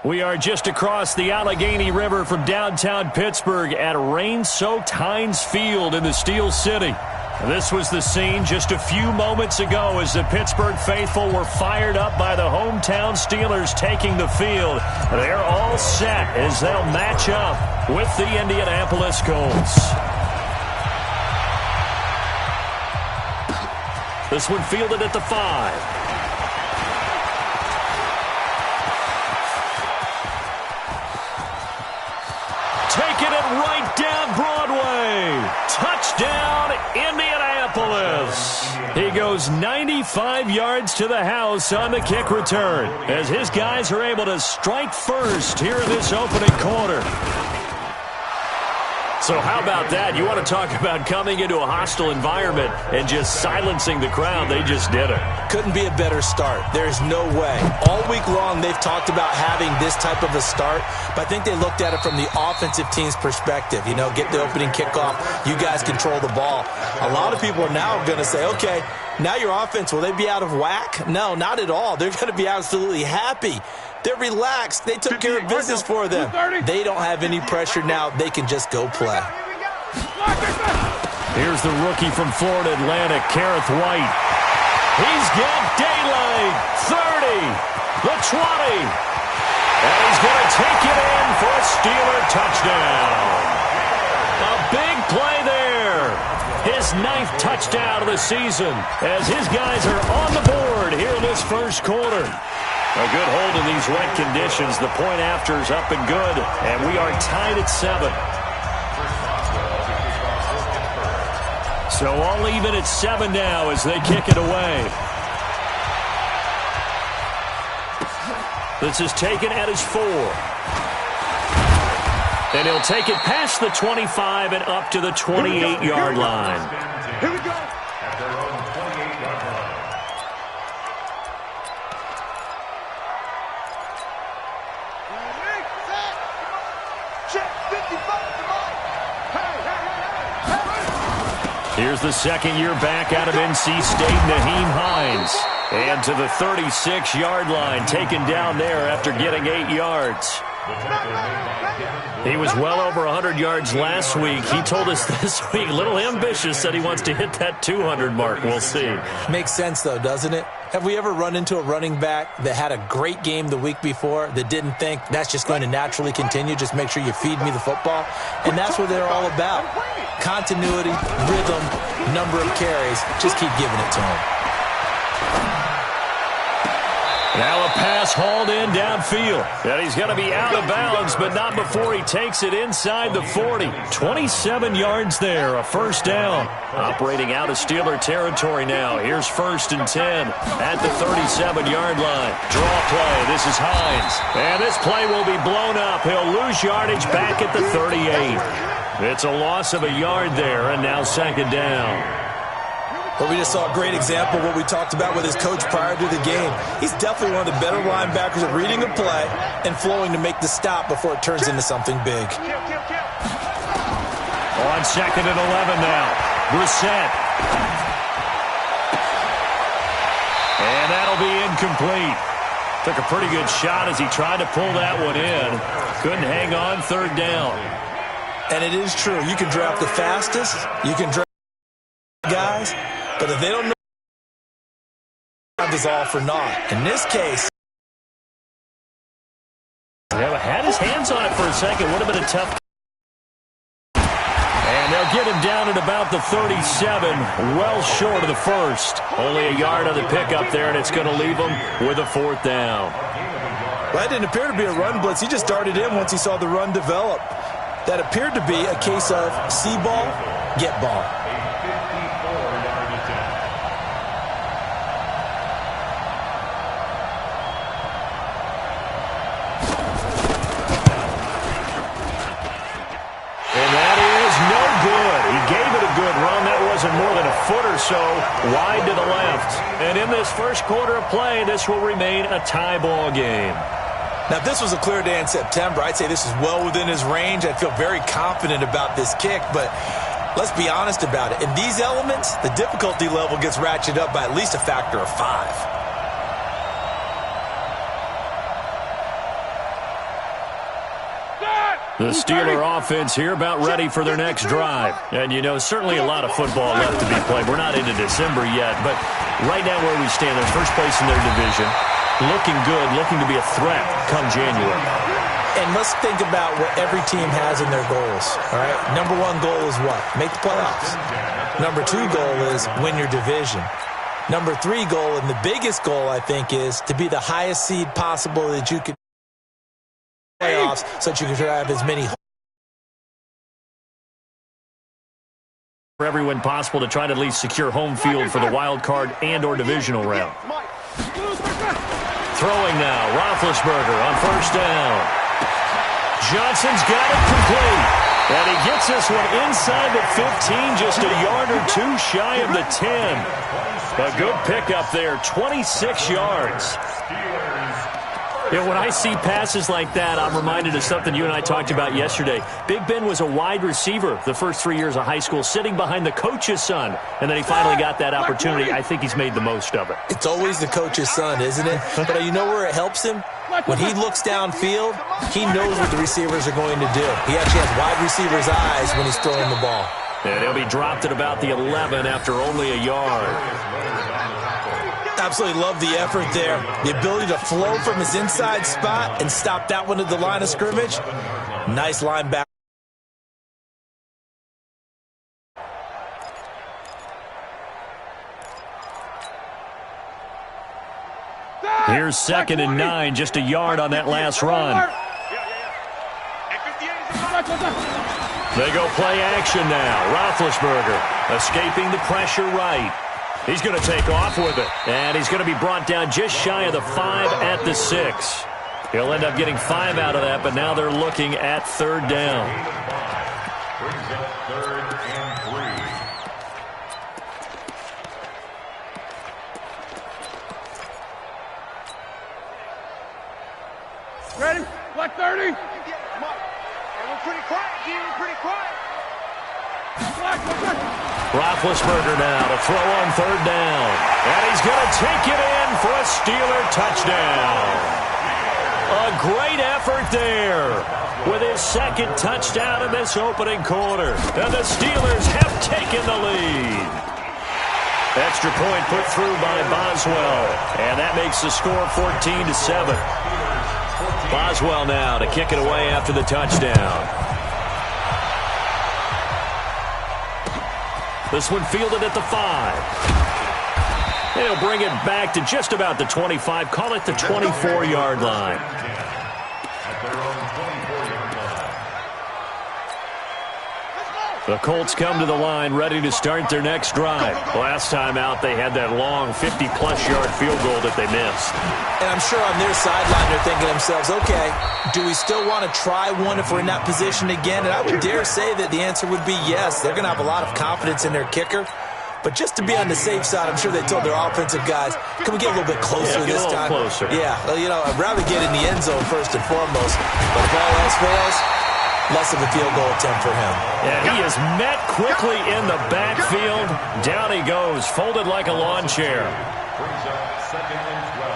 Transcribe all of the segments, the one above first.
We are just across the Allegheny River from downtown Pittsburgh at rain-soaked Heinz Field in the Steel City. This was the scene just a few moments ago as the Pittsburgh faithful were fired up by the hometown Steelers taking the field. They're all set as they'll match up with the Indianapolis Colts. This one fielded at the 5. Taking it right down Broadway. Touchdown, Indianapolis. He goes 95 yards to the house on the kick return as his guys are able to strike first here in this opening quarter. So how about that? You want to talk about coming into a hostile environment and just silencing the crowd. They just did it. Couldn't be a better start. There's no way. All week long, they've talked about having this type of a start, but I think they looked at it from the offensive team's perspective. You know, get the opening kickoff. You guys control the ball. A lot of people are now going to say, okay, now your offense, will they be out of whack? No, not at all. They're going to be absolutely happy. They're relaxed. They took care of business for them. They don't have any pressure now. They can just go play. Here's the rookie from Florida Atlantic, Kareth White. He's got daylight. 30, the 20. And he's going to take it in for a Steeler touchdown. A big play there. His 9th touchdown of the season as his guys are on the board here in this first quarter. A good hold in these wet conditions. The point after is up and good, and we are tied at 7. So all even at 7 now as they kick it away. This is taken at his 4. And he'll take it past the 25 and up to the 28-yard line. Here we go. Here's the second-year back out of NC State, Nyheim Hines. And to the 36-yard line, taken down there after getting 8 yards. He was well over 100 yards last week. He told us this week, a little ambitious, said he wants to hit that 200 mark. We'll see. Makes sense, though, doesn't it? Have we ever run into a running back that had a great game the week before that didn't think that's just going to naturally continue? Just make sure you feed me the football. And that's what they're all about. Continuity, rhythm, number of carries. Just keep giving it to him. Now a pass hauled in downfield. And he's going to be out of bounds, but not before he takes it inside the 40. 27 yards there, a first down. Operating out of Steeler territory now. Here's 1st and 10 at the 37-yard line. Draw play. This is Hines. And this play will be blown up. He'll lose yardage back at the 38. It's a loss of a yard there, and now 2nd down. But we just saw a great example of what we talked about with his coach prior to the game. He's definitely one of the better linebackers at reading a play and flowing to make the stop before it turns into something big. On 2nd and 11 now. Brissett. And that'll be incomplete. Took a pretty good shot as he tried to pull that one in. Couldn't hang on 3rd down. And it is true. You can draft the fastest. You can draft guys. But if they don't know, is all for naught. In this case, had his hands on it for a second. Would have been a tough. And they'll get him down at about the 37, well short of the first. Only a yard on the pickup there, and it's going to leave him with a 4th down. Well, that didn't appear to be a run blitz. He just darted in once he saw the run develop. That appeared to be a case of see ball, get ball. More than a foot or so wide to the left. And in this first quarter of play, this will remain a tie ball game. Now, if this was a clear day in September, I'd say this is well within his range. I'd feel very confident about this kick, but let's be honest about it. In these elements, the difficulty level gets ratcheted up by at least a factor of 5. The Steeler offense here about ready for their next drive. And, you know, certainly a lot of football left to be played. We're not into December yet, but right now where we stand, they're first place in their division. Looking good, looking to be a threat come January. And let's think about what every team has in their goals, all right? Number one goal is what? Make the playoffs. Number two goal is win your division. Number three goal, and the biggest goal, I think, is to be the highest seed possible that you could playoffs so that you can have as many for everyone possible to try to at least secure home field for the wild card and or divisional round. Throwing now, Roethlisberger on first down. Johnson's got it complete. And he gets this one inside the 15, just a yard or two shy of the 10. A good pickup there, 26 yards. You know, when I see passes like that, I'm reminded of something you and I talked about yesterday. Big Ben was a wide receiver the first 3 years of high school, sitting behind the coach's son. And then he finally got that opportunity. I think he's made the most of it. It's always the coach's son, isn't it? But you know where it helps him? When he looks downfield, he knows what the receivers are going to do. He actually has wide receivers' eyes when he's throwing the ball. And he'll be dropped at about the 11 after only a yard. Absolutely love the effort there. The ability to flow from his inside spot and stop that one at the line of scrimmage. Nice linebacker. Here's 2nd and 9, just a yard on that last run. They go play action now. Roethlisberger escaping the pressure right. He's going to take off with it. And he's going to be brought down just shy of the 5 at the 6. He'll end up getting 5 out of that, but now they're looking at 3rd down. Brings up 3rd and 3. Ready? Black 30. And we're pretty quiet, G. We're pretty quiet. Black. Roethlisberger now to throw on 3rd down. And he's going to take it in for a Steeler touchdown. A great effort there with his 2nd touchdown in this opening quarter. And the Steelers have taken the lead. Extra point put through by Boswell. And that makes the score 14-7. Boswell now to kick it away after the touchdown. This one fielded at the 5. He'll bring it back to just about the 25. Call it the 24-yard line. The Colts come to the line ready to start their next drive. Last time out, they had that long 50-plus-yard field goal that they missed. And I'm sure on their sideline they're thinking to themselves, okay, do we still want to try one if we're in that position again? And I would dare say that the answer would be yes. They're going to have a lot of confidence in their kicker. But just to be on the safe side, I'm sure they told their offensive guys, can we get a little bit closer this time? Closer. Yeah, well, you know, I'd rather get in the end zone first and foremost. But if all else fails, less of a field goal attempt for him. And he is met quickly in the backfield. Down he goes, folded like a lawn chair. Brings up 2nd and 12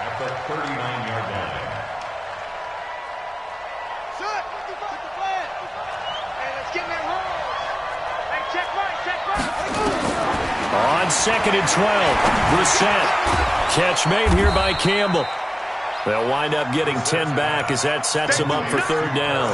at the 39-yard line. Shut the flag. Hey, let's get in that roll. Hey, check right. On 2nd and 12, Brissett. Catch made here by Campbell. They'll wind up getting 10 back as that sets them up for 3rd down.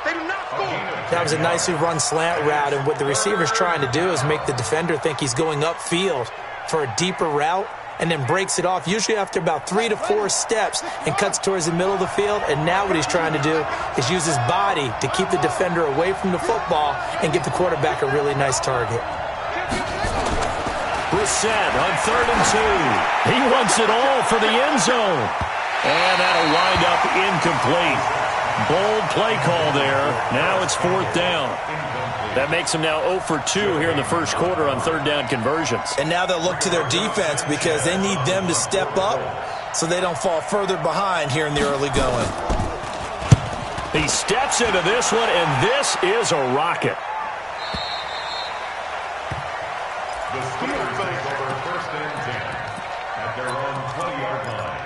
They do not score. That was a nicely run slant route, and what the receiver's trying to do is make the defender think he's going upfield for a deeper route and then breaks it off, usually after about 3 to 4 steps, and cuts towards the middle of the field. And now what he's trying to do is use his body to keep the defender away from the football and give the quarterback a really nice target. Brissett on 3rd and 2. He wants it all for the end zone. And that'll wind up incomplete. Bold play call there. Now it's 4th down. That makes them now 0 for 2 here in the first quarter on 3rd down conversions. And now they'll look to their defense because they need them to step up so they don't fall further behind here in the early going. He steps into this one, and this is a rocket. The Steelers take over 1st and 10 at their own 20-yard line.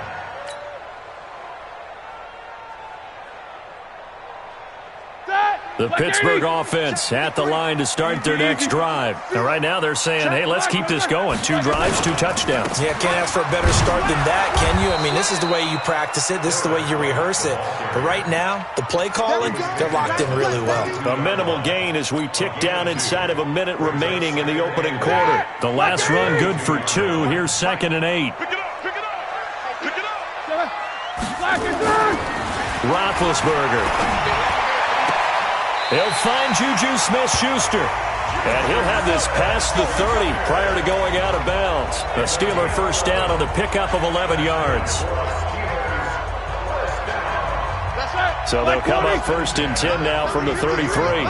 The Pittsburgh offense at the line to start their next drive. And right now they're saying, hey, let's keep this going. 2 drives, 2 touchdowns. Yeah, can't ask for a better start than that, can you? I mean, this is the way you practice it. This is the way you rehearse it. But right now, the play calling, they're locked in really well. A minimal gain as we tick down inside of a minute remaining in the opening quarter. The last run good for 2. Here's 2nd and 8. Pick it up, pick it up, pick it up. Roethlisberger. He'll find Juju Smith-Schuster. And he'll have this past the 30 prior to going out of bounds. A Steeler first down on the pickup of 11 yards. So they'll come up 1st and 10 now from the 33.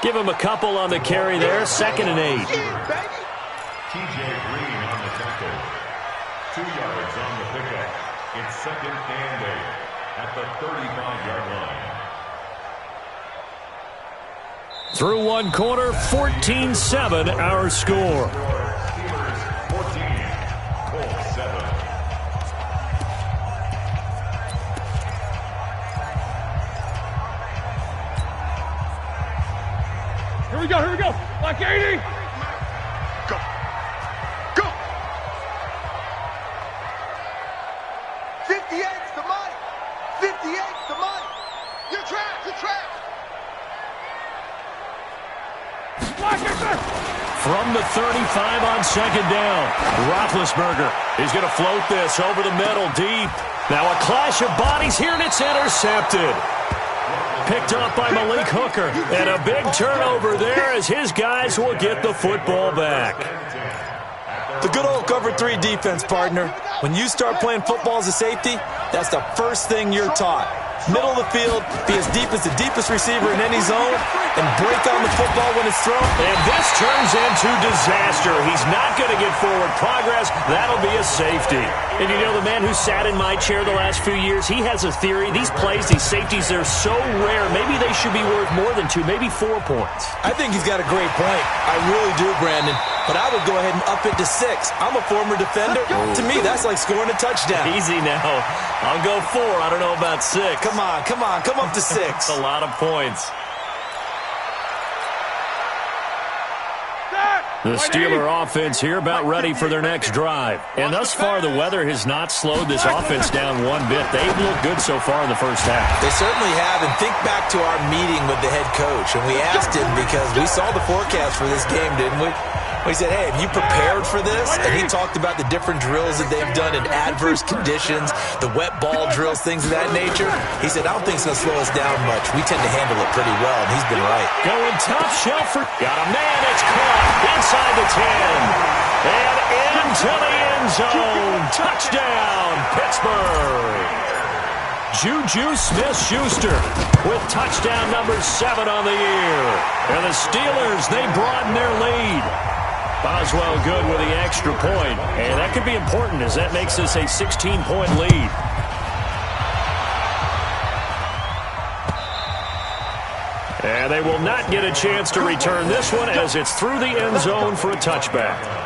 Give him a couple on the carry there. 2nd and 8. T.J. Green on the tackle. 2 yards on the pickup. It's 2nd and 8 at the 35-yard line. Through 1 quarter, 14-7 our score. Steelers 14, Colts 7. Here we go, here we go. Like 80. Go. Go. 58's the money. 58's the money. You're trapped. You're trapped. From the 35 on 2nd down, Roethlisberger is going to float this over the middle deep. Now a clash of bodies here, and it's intercepted. Picked up by Malik Hooker, and a big turnover there as his guys will get the football back. The good old cover 3 defense, partner. When you start playing football as a safety, that's the first thing you're taught. Middle of the field, be as deep as the deepest receiver in any zone, and break on the football when it's thrown. And this turns into disaster. He's not going to get forward progress. That'll be a safety. And you know, the man who sat in my chair the last few years, he has a theory. These plays, these safeties, they're so rare. Maybe they should be worth more than 2, maybe 4 points. I think he's got a great point. I really do, Brandon. But I would go ahead and up it to 6. I'm a former defender. To me, that's like scoring a touchdown. Easy now. I'll go 4. I don't know about 6. Come on, come on, come up to 6. That's a lot of points. The Steeler offense here about ready for their next drive. And thus far, the weather has not slowed this offense down one bit. They've looked good so far in the first half. They certainly have. And think back to our meeting with the head coach. And we asked him because we saw the forecast for this game, didn't we? We said, hey, have you prepared for this? And he talked about the different drills that they've done in adverse conditions, the wet ball drills, things of that nature. He said, I don't think it's going to slow us down much. We tend to handle it pretty well, and he's been right. Going top shelf for... Got a man. It's caught inside the 10. And into the end zone. Touchdown, Pittsburgh. Juju Smith-Schuster with touchdown number 7 on the year. And the Steelers, they broaden their lead. Boswell good with the extra point. And that could be important as that makes this a 16-point lead. And they will not get a chance to return this one as it's through the end zone for a touchback.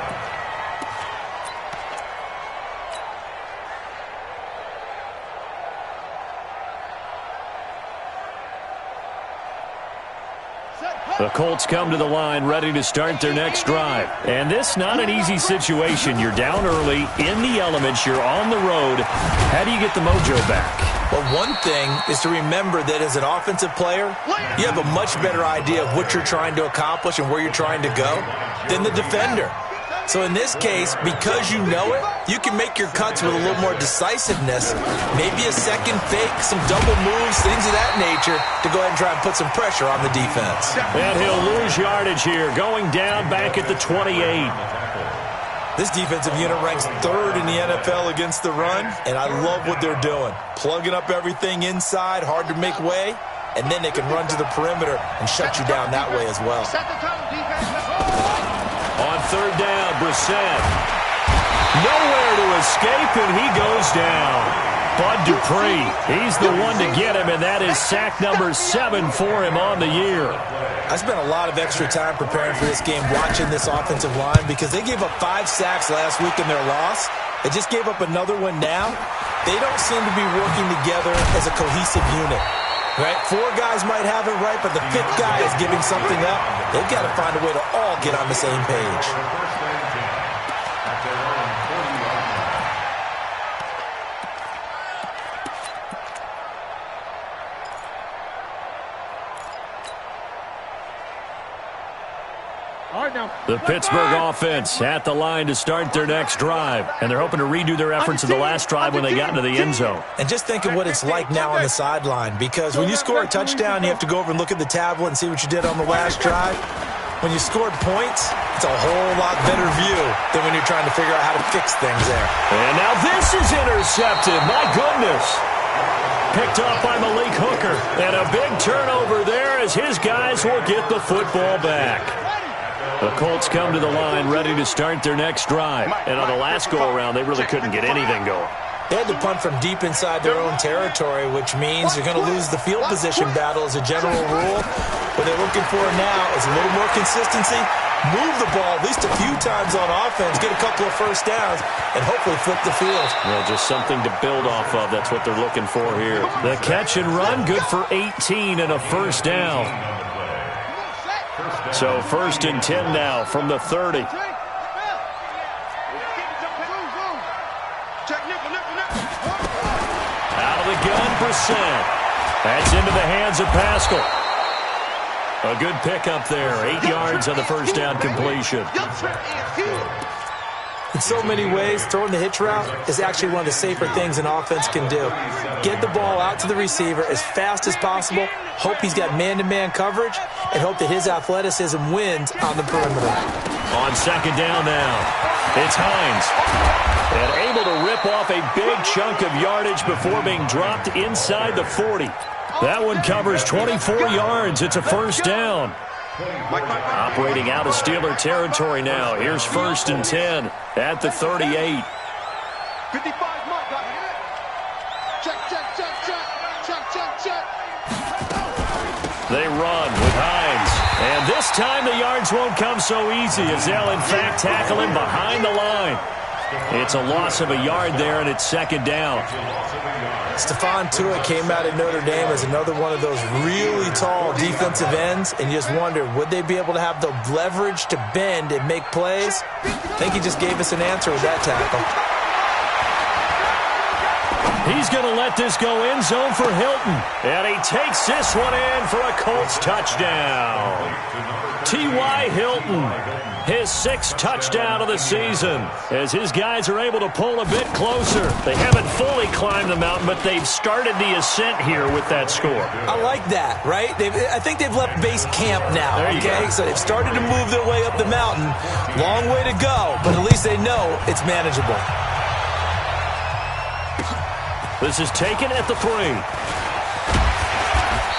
The Colts come to the line ready to start their next drive. And this not an easy situation. You're down early, in the elements, you're on the road. How do you get the mojo back? Well, one thing is to remember that as an offensive player, you have a much better idea of what you're trying to accomplish and where you're trying to go than the defender. So in this case, because you know it, you can make your cuts with a little more decisiveness, maybe a second fake, some double moves, things of that nature, to go ahead and try and put some pressure on the defense. And he'll lose yardage here, going down back at the 28. This defensive unit ranks 3rd in the NFL against the run, and I love what they're doing. Plugging up everything inside, hard to make way, and then they can run to the perimeter and shut you down that way as well. Set the tone, defense. Let's roll. On 3rd down, Brissett. Nowhere to escape, and he goes down. Bud Dupree, he's the one to get him, and that is sack number 7 for him on the year. I spent a lot of extra time preparing for this game watching this offensive line because they gave up 5 sacks last week in their loss. They just gave up another one now. They don't seem to be working together as a cohesive unit. Right? 4 guys might have it right, but the 5th guy is giving something up. They've got to find a way to all get on the same page. The Pittsburgh offense at the line to start their next drive. And they're hoping to redo their efforts of the last drive when they got into the end zone. And just think of what it's like now on the sideline. Because when you score a touchdown, you have to go over and look at the tablet and see what you did on the last drive. When you scored points, it's a whole lot better view than when you're trying to figure out how to fix things there. And now this is intercepted. My goodness. Picked off by Malik Hooker. And a big turnover there as his guys will get the football back. The Colts come to the line ready to start their next drive. And on the last go-around, they really couldn't get anything going. They had to punt from deep inside their own territory, which means you're going to lose the field position battle as a general rule. What they're looking for now is a little more consistency, move the ball at least a few times on offense, get a couple of first downs, and hopefully flip the field. Well, just something to build off of. That's what they're looking for here. The catch and run, good for 18 and a first down. So 1st and 10 now from the 30. Out of the gun, Brissett. That's into the hands of Pascal. A good pickup there. 8 yards on the first down completion. In so many ways, throwing the hitch route is actually one of the safer things an offense can do. Get the ball out to the receiver as fast as possible, hope he's got man-to-man coverage, and hope that his athleticism wins on the perimeter. On 2nd down now, it's Hines. And able to rip off a big chunk of yardage before being dropped inside the 40. That one covers 24 yards. It's a first down. Operating out of Steeler territory now. Here's 1st and 10 at the 38. 55, Mike. Check. They run with Hines. And this time the yards won't come so easy as they'll in fact tackle him behind the line. It's a loss of a yard there, and it's 2nd down. Stephon Tuitt came out of Notre Dame as another one of those really tall defensive ends, and you just wonder, would they be able to have the leverage to bend and make plays? I think he just gave us an answer with that tackle. He's going to let this go end zone for Hilton. And he takes this one in for a Colts touchdown. T.Y. Hilton, his 6th touchdown of the season, as his guys are able to pull a bit closer. They haven't fully climbed the mountain, but they've started the ascent here with that score. I like that, right? I think they've left base camp now, okay? So they've started to move their way up the mountain. Long way to go, but at least they know it's manageable. This is taken at the 3.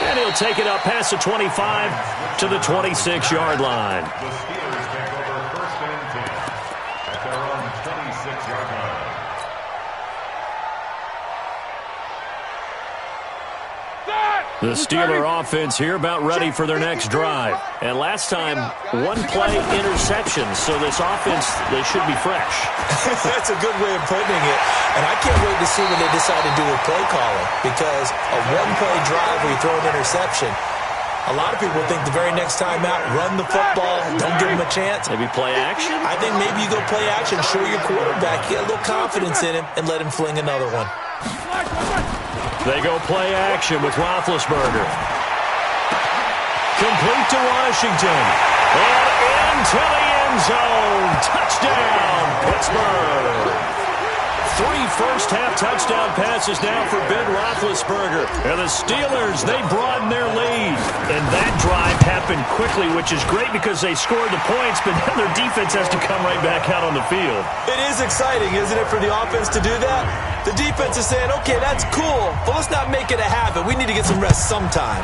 And he'll take it up past the 25 to the 26-yard line. The Steelers take over 1st and 10 at their own 26-yard line. The Steeler offense here about ready for their next drive. And last time, 1-play interception, so this offense, they should be fresh. That's a good way of putting it. And I can't wait to see what they decide to do with play calling, because a 1-play drive where you throw an interception, a lot of people think the very next time out, run the football, don't give them a chance. Maybe play action? I think maybe you go play action, show your quarterback, get a little confidence in him, and let him fling another one. They go play action with Roethlisberger. Complete to Washington. And into the end zone. Touchdown, Pittsburgh. 3 first-half touchdown passes now for Ben Roethlisberger. And the Steelers, they broaden their lead. And that drive happened quickly, which is great because they scored the points, but then their defense has to come right back out on the field. It is exciting, isn't it, for the offense to do that? The defense is saying, okay, that's cool, but let's not make it a habit. We need to get some rest sometime.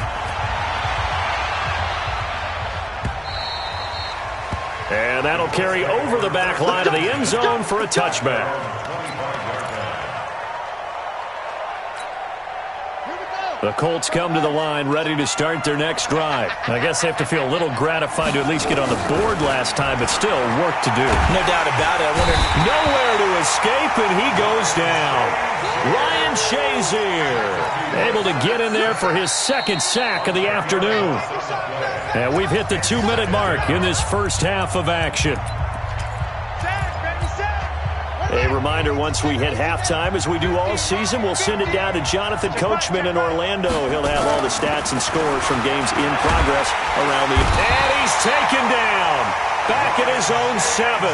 And that'll carry over the back line of the end zone for a touchback. The Colts come to the line ready to start their next drive. I guess they have to feel a little gratified to at least get on the board last time, but still work to do. No doubt about it. I wonder. Nowhere to escape, and he goes down. Ryan Shazier able to get in there for his second sack of the afternoon. And we've hit the 2-minute mark in this first half of action. A reminder, once we hit halftime, as we do all season, we'll send it down to Jonathan Coachman in Orlando. He'll have all the stats and scores from games in progress around the... And he's taken down. Back at his own 7.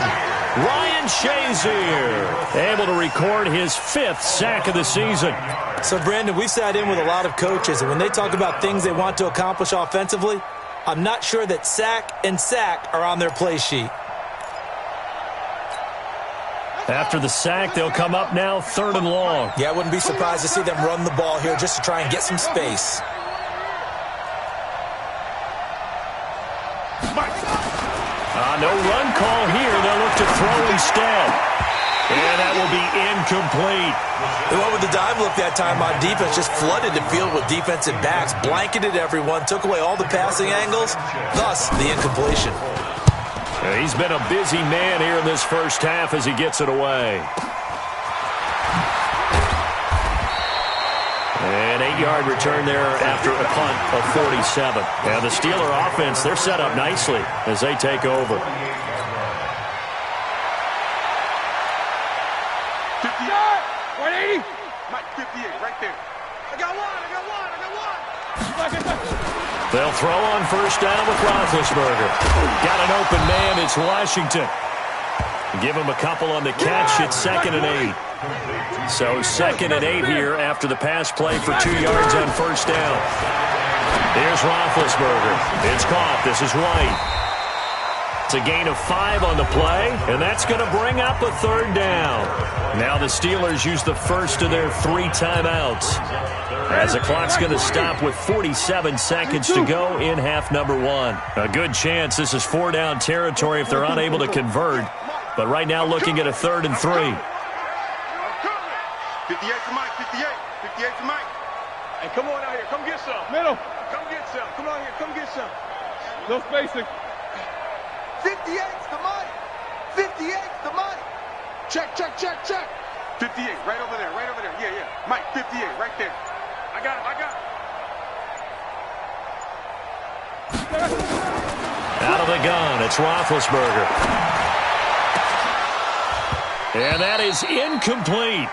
Ryan Shazier able to record his 5th sack of the season. So, Brandon, we sat in with a lot of coaches, and when they talk about things they want to accomplish offensively, I'm not sure that sack and sack are on their play sheet. After the sack, they'll come up now 3rd and long. Yeah, I wouldn't be surprised to see them run the ball here just to try and get some space. No run call here. They'll look to throw instead. And that will be incomplete. They went with the dive look that time on defense, just flooded the field with defensive backs, blanketed everyone, took away all the passing angles, thus the incompletion. He's been a busy man here in this first half as he gets it away. An 8-yard return there after a punt of 47. And the Steeler offense, they're set up nicely as they take over. 180, Mike, 58, right there. I got one. They'll throw on first down with Roethlisberger. Got an open man. It's Washington. Give him a couple on the catch. It's 2nd and 8. So 2nd and 8 here after the pass play for 2 yards on first down. Here's Roethlisberger. It's caught. This is White. It's a gain of 5 on the play, and that's going to bring up a 3rd down. Now the Steelers use the first of their 3 timeouts, as the clock's going to stop with 47 seconds to go in half number 1. A good chance this is 4-down territory if they're unable to convert, but right now looking at a 3rd and 3. 58 to Mike, 58 to Mike. Hey, come on out here, come get some. Middle. Come get some. Come on here, come get some. No spacing. 58's the money. 58's the money. Check. 58, right over there. Yeah. Mike, 58, right there. I got him. Out of the gun, it's Roethlisberger. And that is incomplete.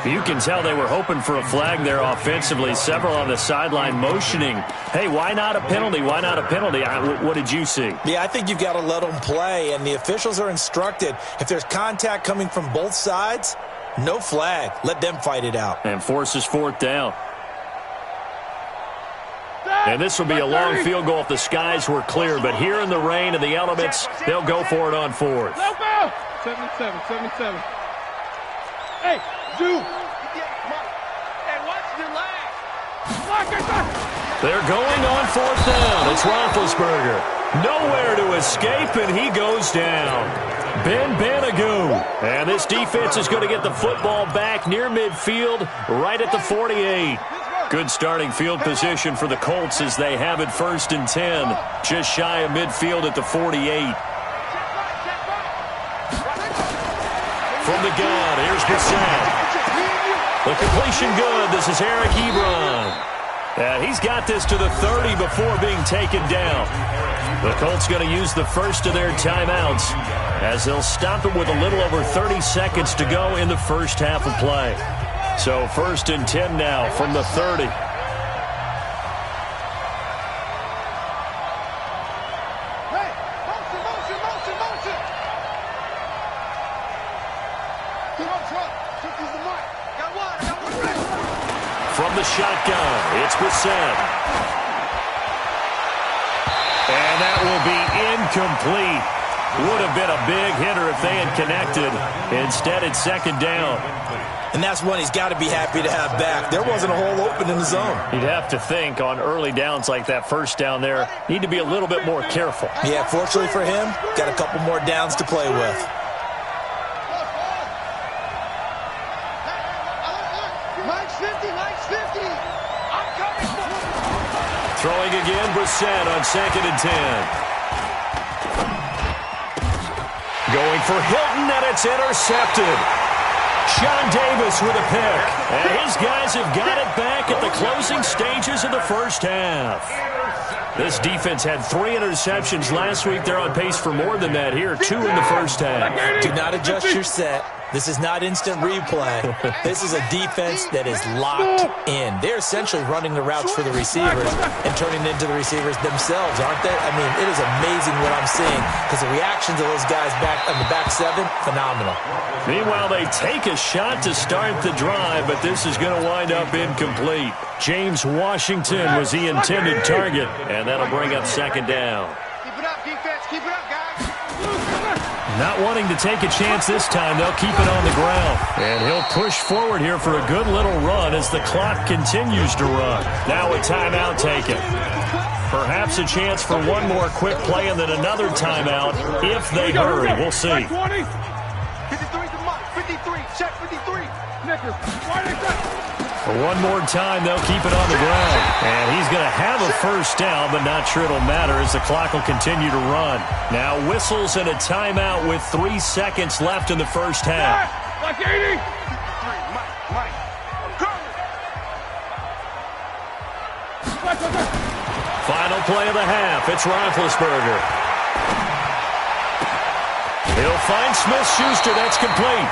You can tell they were hoping for a flag there offensively. Several on the sideline motioning, hey, why not a penalty? Why not a penalty? What did you see? Yeah, I think you've got to let them play, and the officials are instructed, if there's contact coming from both sides, no flag. Let them fight it out. And forces 4th down. And this will be a long field goal if the skies were clear, but here in the rain and the elements, they'll go for it on 4th. 77. Hey, dude. Hey, watch your leg. They're going on 4th down. It's Roethlisberger. Nowhere to escape, and he goes down. Ben Banagoo. And this defense is going to get the football back near midfield, right at the 48. Good starting field position for the Colts as they have it 1st and 10. Just shy of midfield at the 48. From the gun, here's Brissett. The completion good. This is Eric Ebron. And he's got this to the 30 before being taken down. The Colts going to use the first of their timeouts as they'll stop it with a little over 30 seconds to go in the first half of play. So 1st and 10 now from the 30. From the shotgun, it's Brissett. And that will be incomplete. Would have been a big hitter if they had connected. Instead, it's 2nd down. And that's one he's got to be happy to have back. There wasn't a hole open in the zone. You'd have to think on early downs like that, 1st down there, need to be a little bit more careful. Yeah, fortunately for him, got a couple more downs to play with. Mike's 50. I'm coming. Throwing again, Brissett on 2nd and 10. Going for Hilton, and it's intercepted. Sean Davis with a pick. And his guys have got it back at the closing stages of the first half. This defense had 3 interceptions last week. They're on pace for more than that here. 2 in the first half. Do not adjust your set. This is not instant replay. This is a defense that is locked in. They're essentially running the routes for the receivers and turning into the receivers themselves, aren't they? I mean, it is amazing what I'm seeing because the reactions of those guys back on the back 7, phenomenal. Meanwhile, they take a shot to start the drive, but this is going to wind up incomplete. James Washington was the intended target, and that'll bring up 2nd down. Keep it up, defense. Keep it up, guys. Not wanting to take a chance this time, they'll keep it on the ground. And he'll push forward here for a good little run as the clock continues to run. Now a timeout taken. Perhaps a chance for one more quick play and then another timeout if they hurry. We'll see. 53 to Mike. 53. Check 53. Nickers. For one more time, they'll keep it on the ground. And he's going to have a first down, but not sure it'll matter as the clock will continue to run. Now whistles and a timeout with 3 seconds left in the first half. Like 80. 53. Mike. Final play of the half. It's Roethlisberger. He'll find Smith-Schuster. That's complete.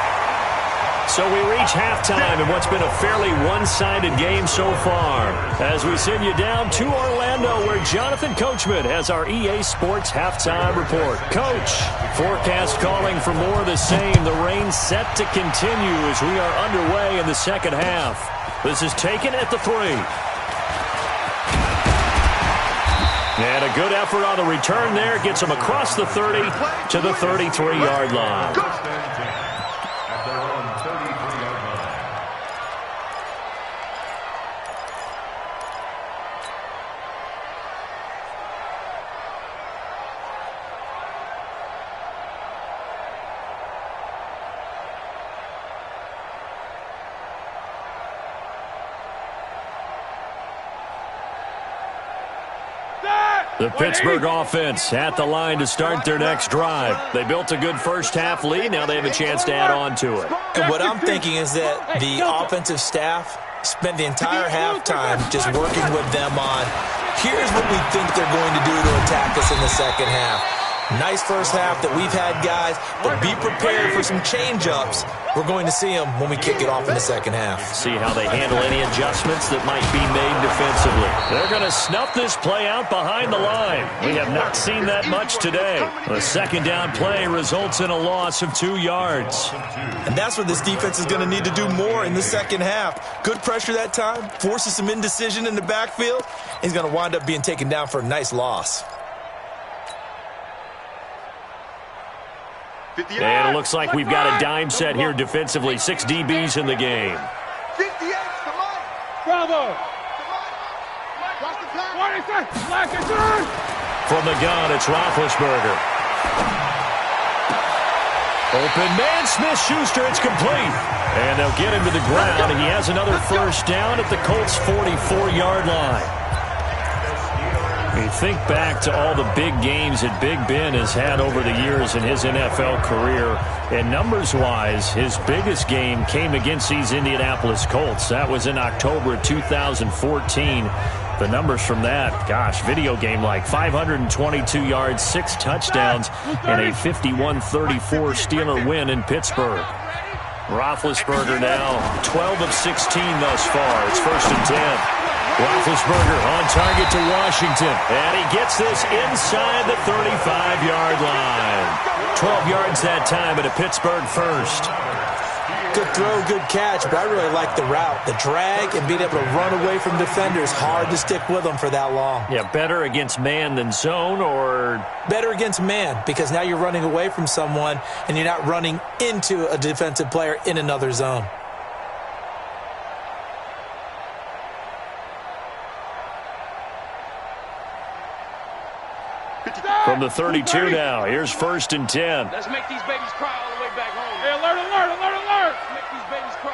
So we reach halftime in what's been a fairly one-sided game so far. As we send you down to Orlando, where Jonathan Coachman has our EA Sports halftime report. Coach, forecast calling for more of the same. The rain set to continue as we are underway in the second half. This is taken at the 3. And a good effort on the return there. Gets him across the 30 to the 33-yard line. The Pittsburgh offense at the line to start their next drive. They built a good first-half lead. Now they have a chance to add on to it. And what I'm thinking is that the offensive staff spent the entire halftime just working with them on, here's what we think they're going to do to attack us in the second half. Nice first half that we've had, guys, but be prepared for some change-ups. We're going to see them when we kick it off in the second half. See how they handle any adjustments that might be made defensively. They're going to snuff this play out behind the line. We have not seen that much today. The second down play results in a loss of 2 yards. And that's what this defense is going to need to do more in the second half. Good pressure that time, forces some indecision in the backfield. He's going to wind up being taken down for a nice loss. And it looks like we've got a dime set here defensively. 6 DBs in the game. 58 to Mike. Bravo. Watch the flag. From the gun, it's Roethlisberger. Open man, Smith-Schuster, it's complete. And they'll get him to the ground, and he has another first down at the Colts' 44-yard line. You think back to all the big games that Big Ben has had over the years in his NFL career, and numbers-wise, his biggest game came against these Indianapolis Colts. That was in October of 2014. The numbers from that, gosh, video game-like, 522 yards, 6 touchdowns, and a 51-34 Steeler win in Pittsburgh. Roethlisberger now 12 of 16 thus far. It's 1st and 10. Roethlisberger on target to Washington, and he gets this inside the 35-yard line. 12 yards that time at a Pittsburgh first. Good throw, good catch, but I really like the route. The drag and being able to run away from defenders, hard to stick with them for that long. Yeah, better against man than zone, or? Better against man, because now you're running away from someone and you're not running into a defensive player in another zone. From the 32 now, here's 1st and 10. Let's make these babies cry all the way back home. Hey, alert. Make these babies cry.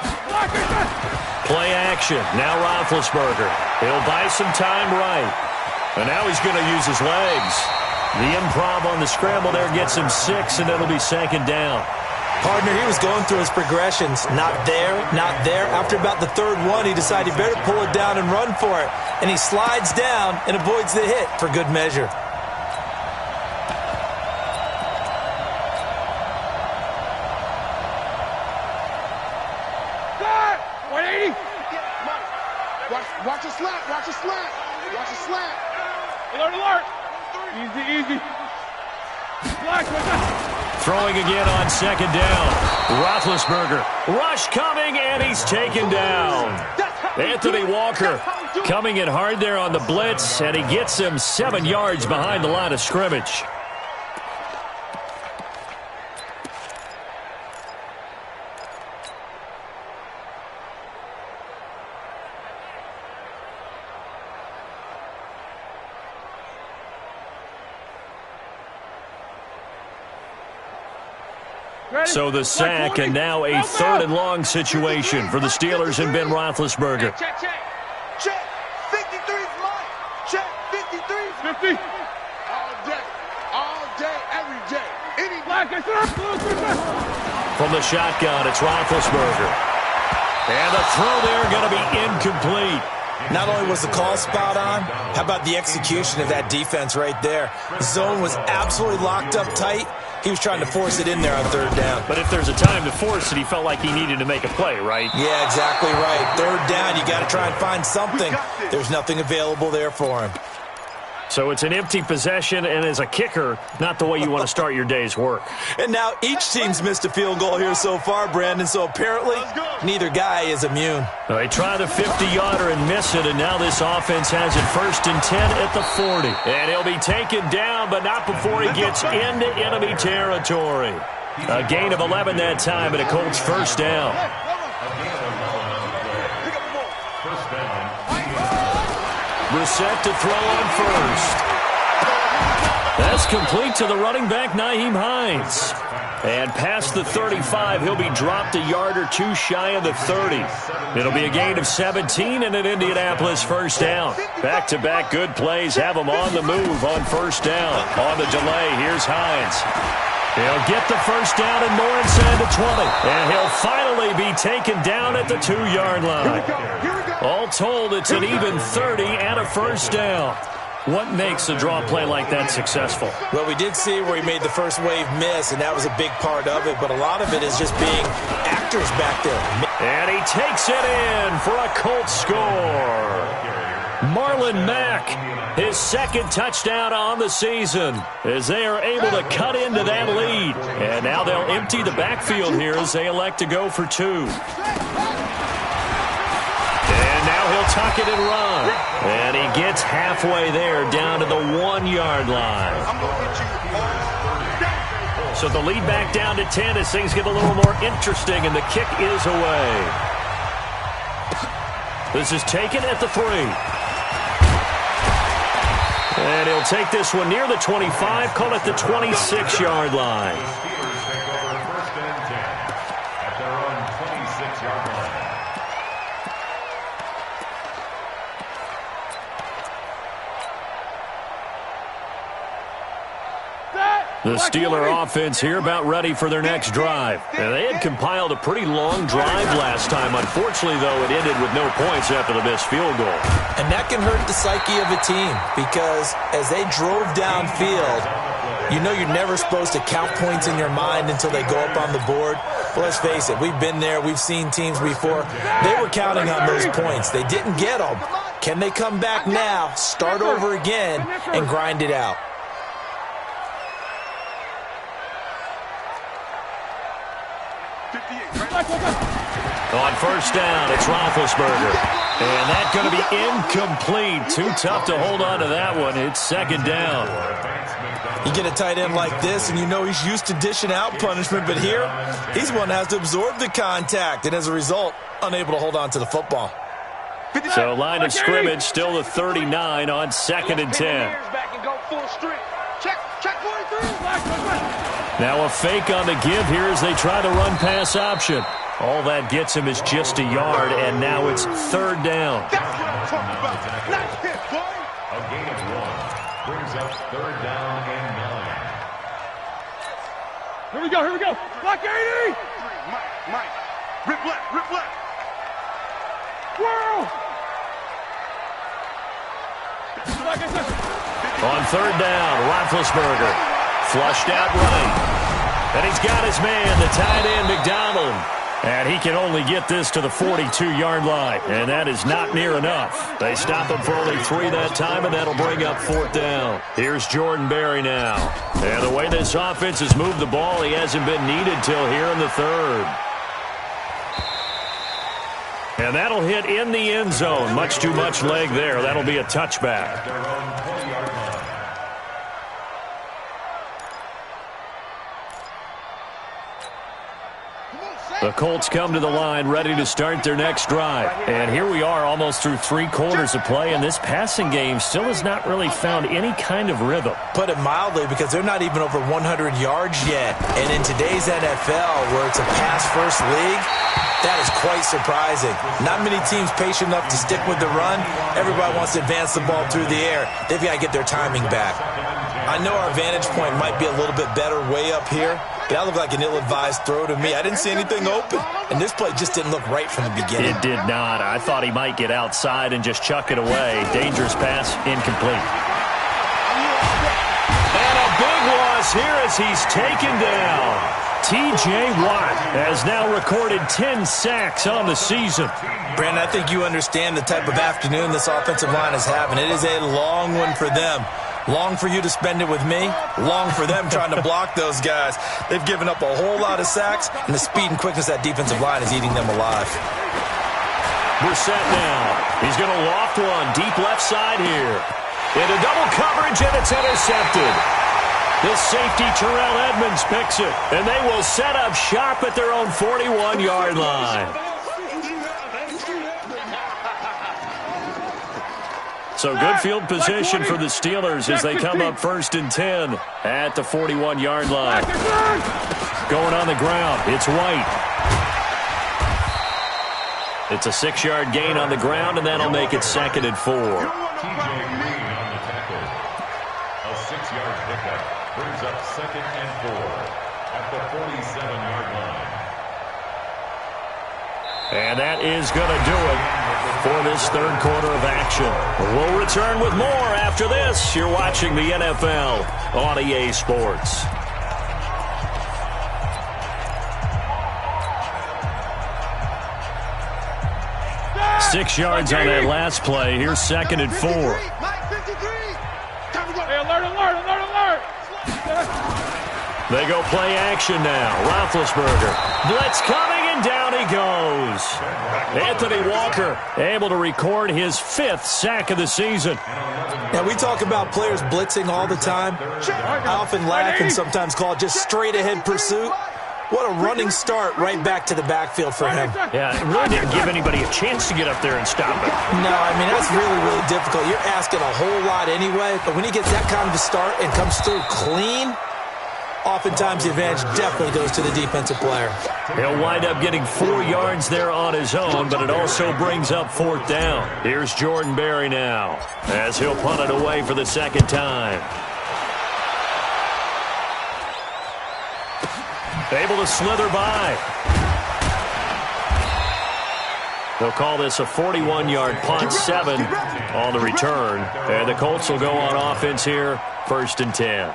Play action. Now Roethlisberger. He'll buy some time right. And now he's going to use his legs. The improv on the scramble there gets him 6, and it'll be 2nd down. Partner, he was going through his progressions. Not there, not there. After about the 3rd one, he decided he better pull it down and run for it. And he slides down and avoids the hit for good measure. Watch a slant, watch a slant, watch a slant. Alert, alert. Easy, easy. Slack, Throwing again on 2nd down. Roethlisberger. Rush coming, and he's taken down. Anthony Walker coming in hard there on the blitz, and he gets him 7 yards behind the line of scrimmage. So the sack, and now a 3rd and long situation for the Steelers and Ben Roethlisberger. Check, check. Check. 53's mine. Check. 53's 50. All day, every day. Any black, From the shotgun, it's Roethlisberger. And the throw there going to be incomplete. Not only was the call spot on, how about the execution of that defense right there? The zone was absolutely locked up tight. He was trying to force it in there on 3rd down. But if there's a time to force it, he felt like he needed to make a play, right? Yeah, exactly right. 3rd down, you got to try and find something. There's nothing available there for him. So it's an empty possession, and as a kicker, not the way you want to start your day's work. And now each team's missed a field goal here so far, Brandon, so apparently neither guy is immune. Well, they try the 50-yarder and miss it, and now this offense has it 1st and 10 at the 40. And he'll be taken down, but not before he gets into enemy territory. A gain of 11 that time, and a Colts 1st down. Brissett to throw on 1st. That's complete to the running back, Nyheim Hines. And past the 35, he'll be dropped a yard or 2 shy of the 30. It'll be a gain of 17 and an Indianapolis 1st down. Back-to-back good plays have him on the move on 1st down. On the delay, here's Hines. He'll get the 1st down and more inside the 20. And he'll finally be taken down at the 2-yard line. All told, it's an even 30 and a 1st down. What makes a draw play like that successful? Well, we did see where he made the first wave miss, and that was a big part of it. But a lot of it is just being actors back there. And he takes it in for a Colts score. Marlon Mack, his 2nd touchdown on the season, as they are able to cut into that lead. And now they'll empty the backfield here as they elect to go for 2. He'll tuck it and run. And he gets halfway there down to the 1-yard line. So the lead back down to 10 as things get a little more interesting, and the kick is away. This is taken at the 3. And he'll take this one near the 25, call it the 26-yard line. The Steeler offense here about ready for their next drive. And they had compiled a pretty long drive last time. Unfortunately, though, it ended with no points after the missed field goal. And that can hurt the psyche of a team because as they drove downfield, you know you're never supposed to count points in your mind until they go up on the board. Well, let's face it, we've been there. We've seen teams before. They were counting on those points. They didn't get them. Can they come back now, start over again, and grind it out? On 1st down, it's Roethlisberger. And that's going to be incomplete. Too tough to hold on to that one. It's 2nd down. You get a tight end like this, and you know he's used to dishing out punishment, but here, he's one that has to absorb the contact, and as a result, unable to hold on to the football. So line of scrimmage still the 39 on 2nd and 10. Now a fake on the give here as they try the run-pass option. All that gets him is just a yard, and now it's 3rd down. That's what I'm talking about. Nice hit, boy. A gain of 1. Brings up 3rd down and 9. Here we go, here we go. Block 80! Mike. Rip left. Whirl! On 3rd down, Roethlisberger flushed out right. And he's got his man, the tight end, McDonald. And he can only get this to the 42-yard line. And that is not near enough. They stop him for only 3 that time, and that'll bring up 4th down. Here's Jordan Berry now. And the way this offense has moved the ball, he hasn't been needed till here in the 3rd. And that'll hit in the end zone. Much too much leg there. That'll be a touchback. Their own 20-yard line. The Colts come to the line ready to start their next drive. And here we are almost through 3 quarters of play, and this passing game still has not really found any kind of rhythm. Put it mildly, because they're not even over 100 yards yet. And in today's NFL, where it's a pass-first league, that is quite surprising. Not many teams patient enough to stick with the run. Everybody wants to advance the ball through the air. They've got to get their timing back. I know our vantage point might be a little bit better way up here, but that looked like an ill-advised throw to me. I didn't see anything open, and this play just didn't look right from the beginning. It did not. I thought he might get outside and just chuck it away. Dangerous pass, incomplete. And a big loss here as he's taken down. T.J. Watt has now recorded 10 sacks on the season. Brandon, I think you understand the type of afternoon this offensive line is having. It is a long one for them. Long for you to spend it with me. Long for them trying to block those guys. They've given up a whole lot of sacks, and the speed and quickness of that defensive line is eating them alive. Brissett now. He's going to loft one deep left side here. Into double coverage, and it's intercepted. The safety, Terrell Edmonds, picks it, and they will set up shop at their own 41-yard line. So good field position for the Steelers as they come up 1st and 10 at the 41-yard line. Going on the ground, it's White. It's a 6-yard gain on the ground, and that'll make it 2nd and 4. T.J. Green on the tackle. A 6-yard pickup. Brings up 2nd and 4 at the 47-yard line. And that is going to do it for this 3rd quarter of action. We'll return with more after this. You're watching the NFL on EA Sports. Six yards on that last play. Here's 2nd and 4. Hey, alert! They go play action now. Roethlisberger. Blitz coming, and down he goes. Anthony Walker able to record his 5th sack of the season. Now, we talk about players blitzing all the time. I often laugh and sometimes call it just straight-ahead pursuit. What a running start right back to the backfield for him. Yeah, it really didn't give anybody a chance to get up there and stop it. No, I mean, that's really, really difficult. You're asking a whole lot anyway, but when he gets that kind of a start and comes through clean, oftentimes the advantage definitely goes to the defensive player. He'll wind up getting 4 yards there on his own, but it also brings up 4th down. Here's Jordan Berry now as he'll punt it away for the 2nd time. Able to slither by. They'll call this a 41-yard punt, 7 on the return. And the Colts will go on offense here, 1st and 10.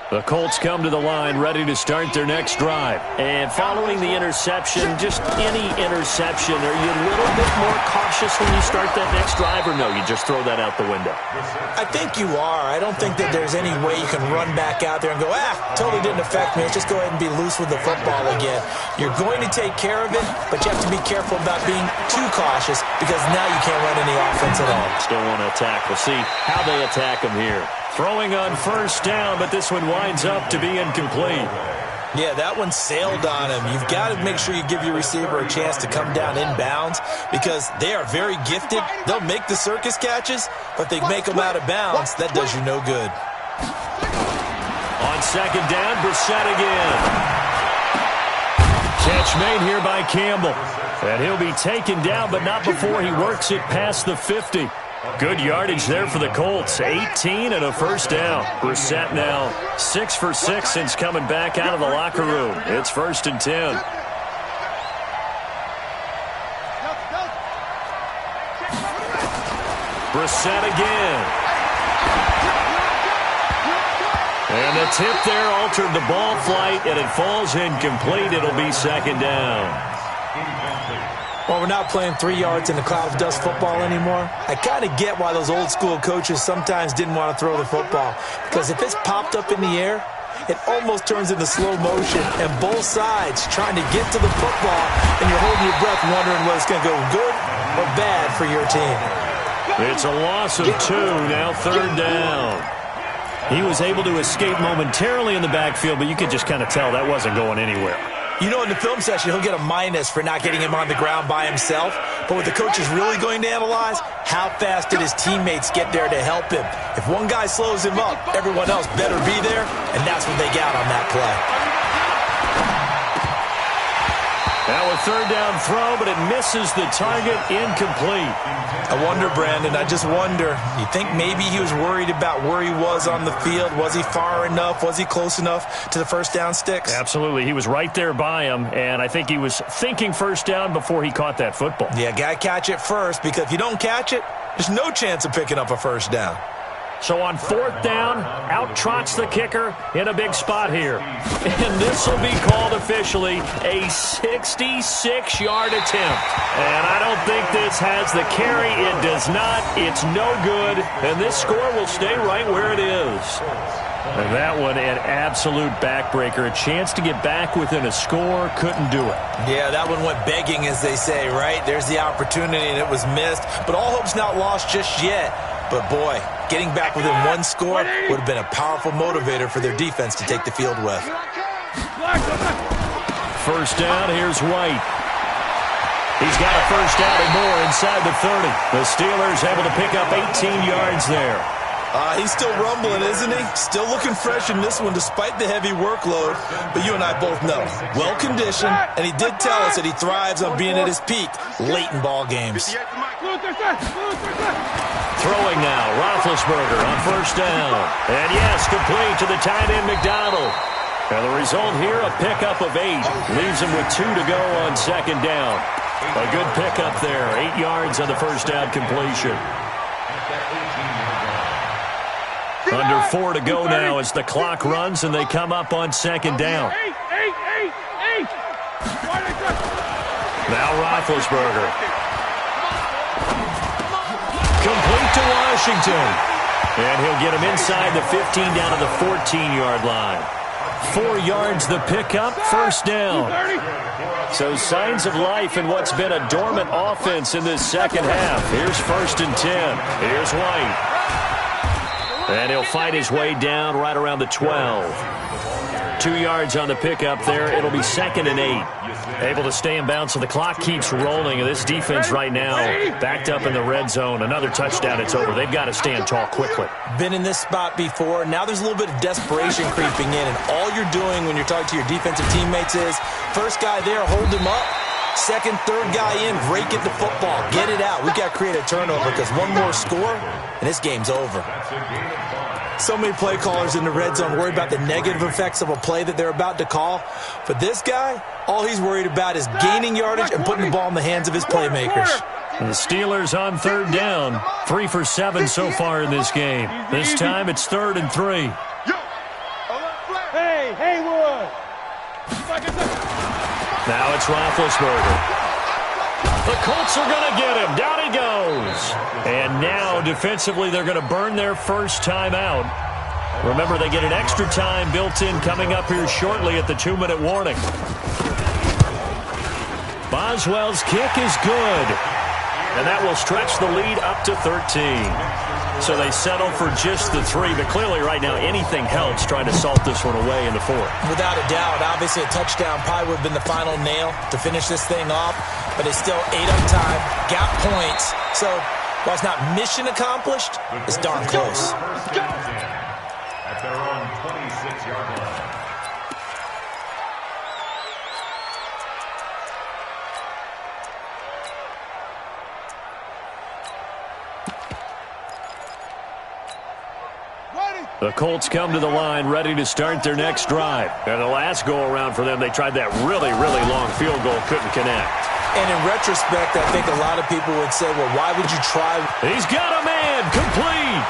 The Colts come to the line ready to start their next drive. And following the interception, just any interception, are you a little bit more cautious when you start that next drive, or no, you just throw that out the window? I think you are. I don't think that there's any way you can run back out there and go, totally didn't affect me. Let's just go ahead and be loose with the football again. You're going to take care of it, but you have to be careful about being too cautious because now you can't run any offense at all. Still want to attack. We'll see how they attack him here. Throwing on 1st down, but this one winds up to be incomplete. Yeah, that one sailed on him. You've got to make sure you give your receiver a chance to come down inbounds because they are very gifted. They'll make the circus catches, but they make them out of bounds. That does you no good. On second down, Brissett again. Catch made here by Campbell. And he'll be taken down, but not before he works it past the 50. Good yardage there for the Colts. 18 and a first down. Brissett now 6 for 6 since coming back out of the locker room. It's 1st and 10. Brissett again. And the tip there altered the ball flight, and it falls incomplete. It'll be 2nd down. Well, we're not playing 3 yards in a cloud of dust football anymore. I kind of get why those old school coaches sometimes didn't want to throw the football. Because if it's popped up in the air, it almost turns into slow motion. And both sides trying to get to the football, and you're holding your breath wondering whether it's going to go good or bad for your team. It's a loss of 2, now 3rd down. He was able to escape momentarily in the backfield, but you could just kind of tell that wasn't going anywhere. You know, in the film session, he'll get a minus for not getting him on the ground by himself. But what the coach is really going to analyze, how fast did his teammates get there to help him? If one guy slows him up, everyone else better be there, and that's what they got on that play. Now a 3rd down throw, but it misses the target, incomplete. I wonder, Brandon, I just wonder, you think maybe he was worried about where he was on the field? Was he far enough? Was he close enough to the first down sticks? Absolutely. He was right there by him, and I think he was thinking first down before he caught that football. Yeah, got to catch it first, because if you don't catch it, there's no chance of picking up a first down. So on 4th down, out trots the kicker in a big spot here. And this will be called officially a 66-yard attempt. And I don't think this has the carry. It does not. It's no good. And this score will stay right where it is. And that one, an absolute backbreaker. A chance to get back within a score, couldn't do it. Yeah, that one went begging, as they say, right? There's the opportunity, and it was missed. But all hope's not lost just yet. But, boy, getting back within 1 score would have been a powerful motivator for their defense to take the field with. First down, here's White. He's got a first down and more inside the 30. The Steelers able to pick up 18 yards there. He's still rumbling, isn't he? Still looking fresh in this one despite the heavy workload. But you and I both know, well-conditioned, and he did tell us that he thrives on being at his peak late in ball games. Throwing now, Roethlisberger on first down. And yes, complete to the tight end, McDonald. And the result here, a pickup of 8. Leaves him with 2 to go on 2nd down. A good pickup there, 8 yards on the first down completion. Under 4 to go now as the clock runs and they come up on 2nd down. Now Roethlisberger. Complete to Washington. And he'll get him inside the 15 down to the 14-yard line. 4 yards the pickup, first down. So signs of life in what's been a dormant offense in this second half. Here's 1st and 10. Here's White. And he'll fight his way down right around the 12. 2 yards on the pickup there. It'll be 2nd and 8. Able to stay in bounds, so the clock keeps rolling. And this defense right now backed up in the red zone. Another touchdown, it's over. They've got to stand tall quickly. Been in this spot before. Now there's a little bit of desperation creeping in. And all you're doing when you're talking to your defensive teammates is, first guy there, hold him up. Second, third guy in, rake it to football. Get it out. We've got to create a turnover because one more score, and this game's over. So many play callers in the red zone worry about the negative effects of a play that they're about to call. But this guy, all he's worried about is gaining yardage and putting the ball in the hands of his playmakers. The Steelers on 3rd down. 3 for 7 so far in this game. This time it's 3rd and 3. Hey, Haywood! Now it's Roethlisberger. The Colts are going to get him. Down he goes. And now, defensively, they're going to burn their first time out. Remember, they get an extra time built in coming up here shortly at the 2-minute warning. Boswell's kick is good. And that will stretch the lead up to 13. So they settle for just the 3, but clearly right now anything helps trying to salt this one away in the 4th. Without a doubt, obviously a touchdown probably would have been the final nail to finish this thing off, but it's still 8 up time, got points. So while it's not mission accomplished, it's darn close. At their own 26-yard line. The Colts come to the line ready to start their next drive. And the last go-around for them, they tried that really, really long field goal, couldn't connect. And in retrospect, I think a lot of people would say, well, why would you try? He's got a man, complete.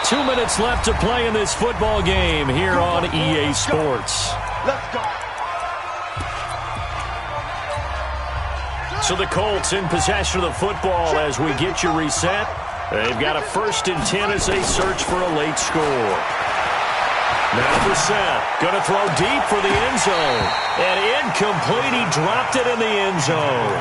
2 minutes left to play in this football game here on EA Sports. Let's go. So the Colts in possession of the football as we get you reset. They've got a 1st and 10 as they search for a late score. Now for Seth. Going to throw deep for the end zone. And incomplete. He dropped it in the end zone.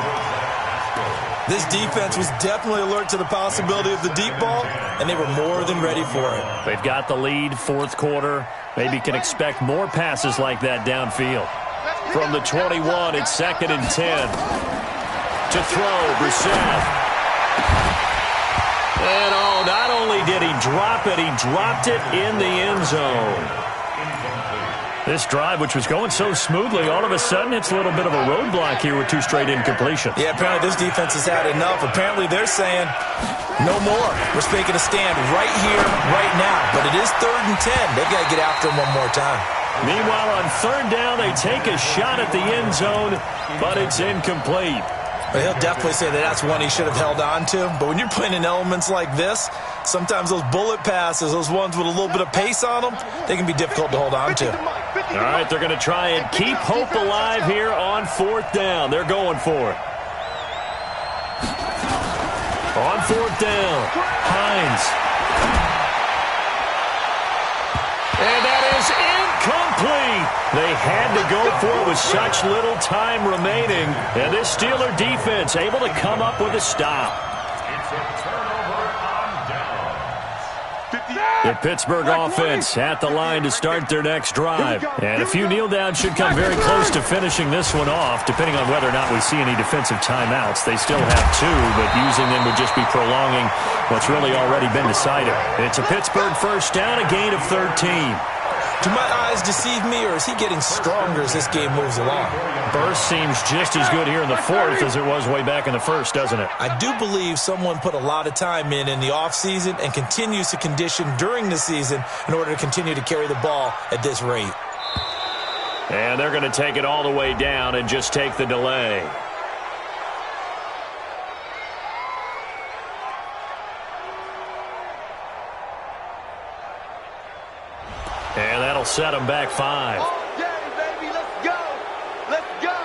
This defense was definitely alert to the possibility of the deep ball, and they were more than ready for it. They've got the lead, 4th quarter. Maybe can expect more passes like that downfield. From the 21, it's 2nd and 10. To throw, Brissett. And oh, not only did he drop it, he dropped it in the end zone. This drive, which was going so smoothly, all of a sudden it's a little bit of a roadblock here with 2 straight incompletions. Yeah, apparently this defense has had enough. Apparently they're saying, no more. We're making a stand right here, right now. But it is 3rd and 10. They've got to get after him one more time. Meanwhile, on 3rd down, they take a shot at the end zone, but it's incomplete. But he'll definitely say that that's one he should have held on to. But when you're playing in elements like this, sometimes those bullet passes, those ones with a little bit of pace on them, they can be difficult to hold on to. All right, they're going to try and keep hope alive here on 4th down. They're going for it. On 4th down, Hines. And that is incomplete. They had to go for it with such little time remaining. And this Steeler defense able to come up with a stop. It's a turnover on downs. The Pittsburgh offense at the line to start their next drive. And a few kneel downs should come very close to finishing this one off, depending on whether or not we see any defensive timeouts. They still have 2, but using them would just be prolonging what's really already been decided. It's a Pittsburgh 1st down, a gain of 13. Do my eyes deceive me, or is he getting stronger as this game moves along? Burst seems just as good here in the 4th as it was way back in the 1st, doesn't it? I do believe someone put a lot of time in the offseason and continues to condition during the season in order to continue to carry the ball at this rate. And they're going to take it all the way down and just take the delay. And that'll set them back 5. Daddy, baby, let's go. Let's go.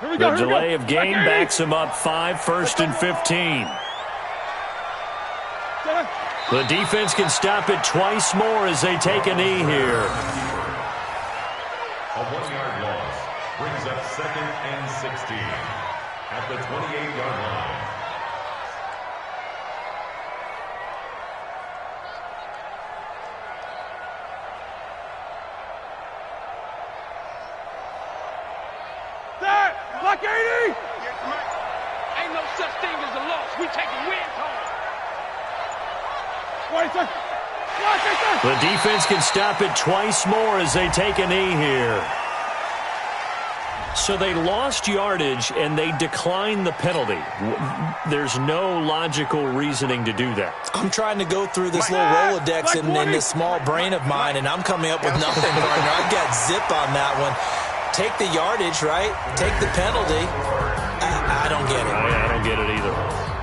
Here we go. The delay of game backs them up 5, 1st and 15. The defense can stop it twice more as they take a knee here. A 1-yard loss brings up 2nd and 16 at the 28-yard line. That, like 80. Ain't no such thing as a loss. We taking wins home. Wait, sir. The defense can stop it twice more as they take a knee here. So they lost yardage and they declined the penalty. There's no logical reasoning to do that. I'm trying to go through this little Rolodex in this small brain of mine, and I'm coming up with nothing, partner. I've got zip on that one. Take the yardage, right? Take the penalty. I don't get it. I don't get it either.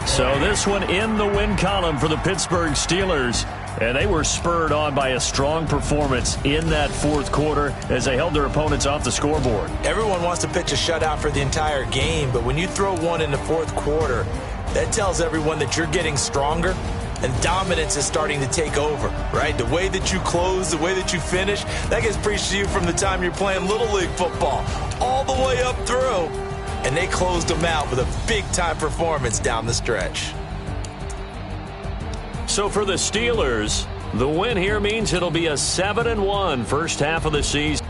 So this one in the win column for the Pittsburgh Steelers. And they were spurred on by a strong performance in that 4th quarter as they held their opponents off the scoreboard. Everyone wants to pitch a shutout for the entire game, but when you throw one in the 4th quarter, that tells everyone that you're getting stronger, and dominance is starting to take over, right? The way that you close, the way that you finish, that gets preached to you from the time you're playing Little League football all the way up through. And they closed them out with a big-time performance down the stretch. So for the Steelers, the win here means it'll be a 7-1 first half of the season.